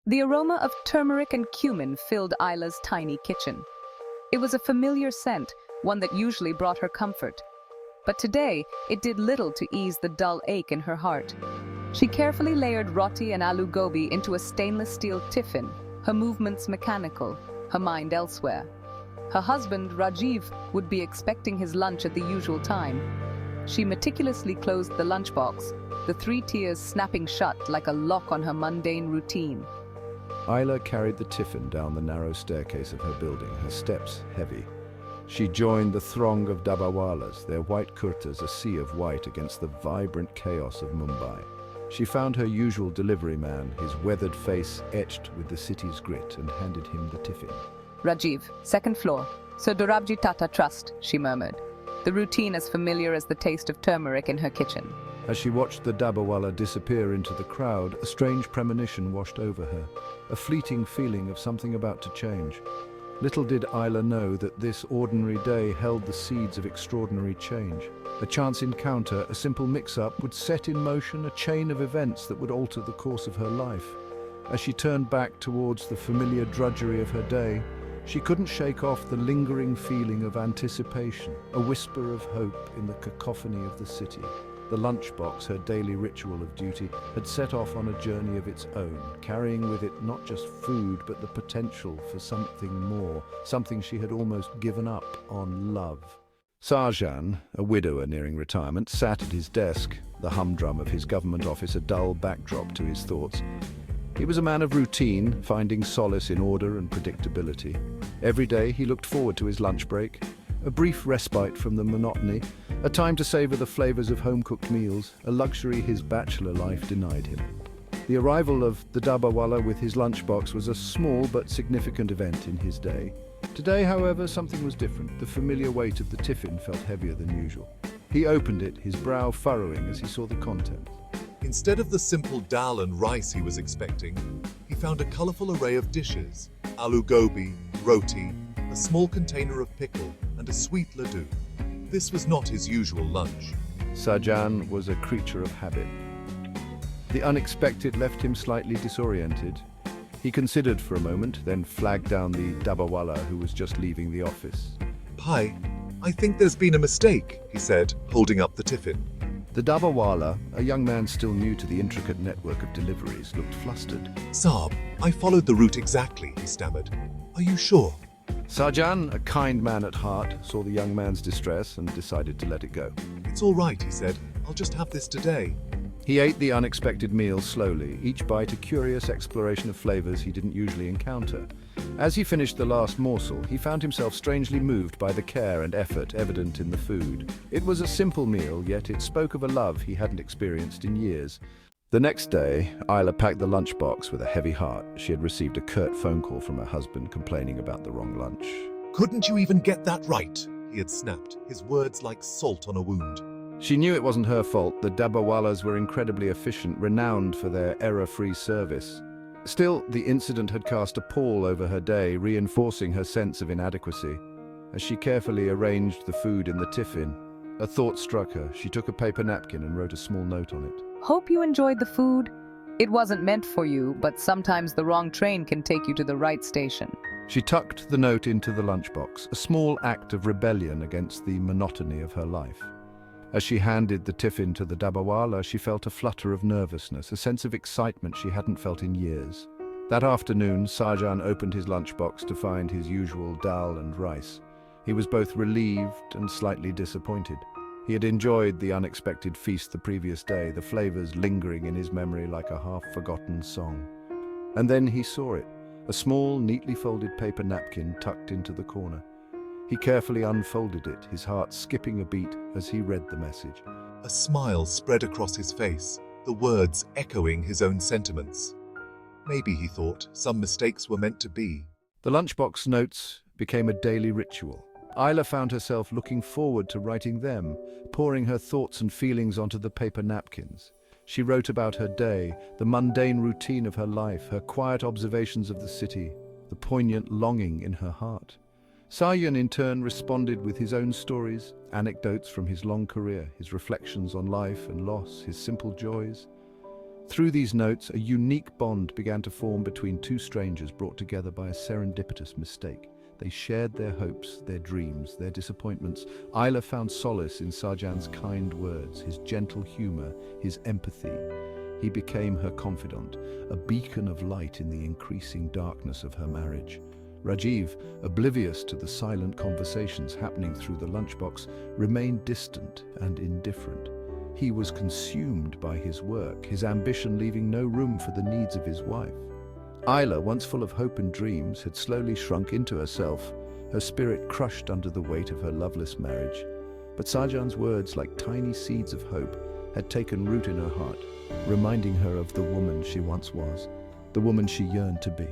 The aroma of turmeric and cumin filled Isla's tiny kitchen. It was a familiar scent, one that usually brought her comfort. But today, it did little to ease the dull ache in her heart. She carefully layered roti and aloo gobi into a stainless steel tiffin, her movements mechanical, her mind elsewhere. Her husband, Rajiv, would be expecting his lunch at the usual time. She meticulously closed the lunchbox, the three tiers snapping shut like a lock on her mundane routine. Isla carried the tiffin down the narrow staircase of her building, her steps heavy. She joined the throng of dabawalas, their white kurtas a sea of white against the vibrant chaos of Mumbai. She found her usual delivery man, his weathered face etched with the city's grit, and handed him the tiffin. Rajiv, second floor. Sir Dorabji Tata Trust, she murmured, the routine as familiar as the taste of turmeric in her kitchen. As she watched the dabawala disappear into the crowd, a strange premonition washed over her, a fleeting feeling of something about to change. Little did Isla know that this ordinary day held the seeds of extraordinary change. A chance encounter, a simple mix-up, would set in motion a chain of events that would alter the course of her life. As she turned back towards the familiar drudgery of her day, she couldn't shake off the lingering feeling of anticipation, a whisper of hope in the cacophony of the city. The lunchbox, her daily ritual of duty, had set off on a journey of its own, carrying with it not just food, but the potential for something more, something she had almost given up on: love. Sarjan, a widower nearing retirement, sat at his desk, the humdrum of his government office a dull backdrop to his thoughts. He was a man of routine, finding solace in order and predictability. Every day he looked forward to his lunch break, a brief respite from the monotony, a time to savor the flavors of home-cooked meals, a luxury his bachelor life denied him. The arrival of the dabawala with his lunchbox was a small but significant event in his day. Today, however, something was different. The familiar weight of the tiffin felt heavier than usual. He opened it, his brow furrowing as he saw the contents. Instead of the simple dal and rice he was expecting, he found a colorful array of dishes: aloo gobi, roti, a small container of pickle, and a sweet laddu. This was not his usual lunch. Sarjan was a creature of habit. The unexpected left him slightly disoriented. He considered for a moment, then flagged down the dabawala who was just leaving the office. "Pai, I think there's been a mistake," he said, holding up the tiffin. The dabawala, a young man still new to the intricate network of deliveries, looked flustered. "Saab, I followed the route exactly," he stammered. "Are you sure?" Sarjan, a kind man at heart, saw the young man's distress and decided to let it go. "It's all right," he said. "I'll just have this today." He ate the unexpected meal slowly, each bite a curious exploration of flavors he didn't usually encounter. As he finished the last morsel, he found himself strangely moved by the care and effort evident in the food. It was a simple meal, yet it spoke of a love he hadn't experienced in years. The next day, Isla packed the lunchbox with a heavy heart. She had received a curt phone call from her husband complaining about the wrong lunch. "Couldn't you even get that right?" he had snapped, his words like salt on a wound. She knew it wasn't her fault. The dabawalas were incredibly efficient, renowned for their error-free service. Still, the incident had cast a pall over her day, reinforcing her sense of inadequacy. As she carefully arranged the food in the tiffin, a thought struck her. She took a paper napkin and wrote a small note on it. Hope you enjoyed the food. It wasn't meant for you, but sometimes the wrong train can take you to the right station. She tucked the note into the lunchbox, a small act of rebellion against the monotony of her life. As she handed the tiffin to the dabawala, she felt a flutter of nervousness, a sense of excitement she hadn't felt in years. That afternoon, Sarjan opened his lunchbox to find his usual dal and rice. He was both relieved and slightly disappointed. He had enjoyed the unexpected feast the previous day, the flavors lingering in his memory like a half-forgotten song. And then he saw it, a small, neatly folded paper napkin tucked into the corner. He carefully unfolded it, his heart skipping a beat as he read the message. A smile spread across his face, the words echoing his own sentiments. Maybe, he thought, some mistakes were meant to be. The lunchbox notes became a daily ritual. Isla found herself looking forward to writing them, pouring her thoughts and feelings onto the paper napkins. She wrote about her day, the mundane routine of her life, her quiet observations of the city, the poignant longing in her heart. Sarjan in turn responded with his own stories, anecdotes from his long career, his reflections on life and loss, his simple joys. Through these notes, a unique bond began to form between two strangers brought together by a serendipitous mistake. They shared their hopes, their dreams, their disappointments. Isla found solace in Sarjan's kind words, his gentle humor, his empathy. He became her confidant, a beacon of light in the increasing darkness of her marriage. Rajiv, oblivious to the silent conversations happening through the lunchbox, remained distant and indifferent. He was consumed by his work, his ambition leaving no room for the needs of his wife. Isla, once full of hope and dreams, had slowly shrunk into herself, her spirit crushed under the weight of her loveless marriage. But Sarjan's words, like tiny seeds of hope, had taken root in her heart, reminding her of the woman she once was, the woman she yearned to be.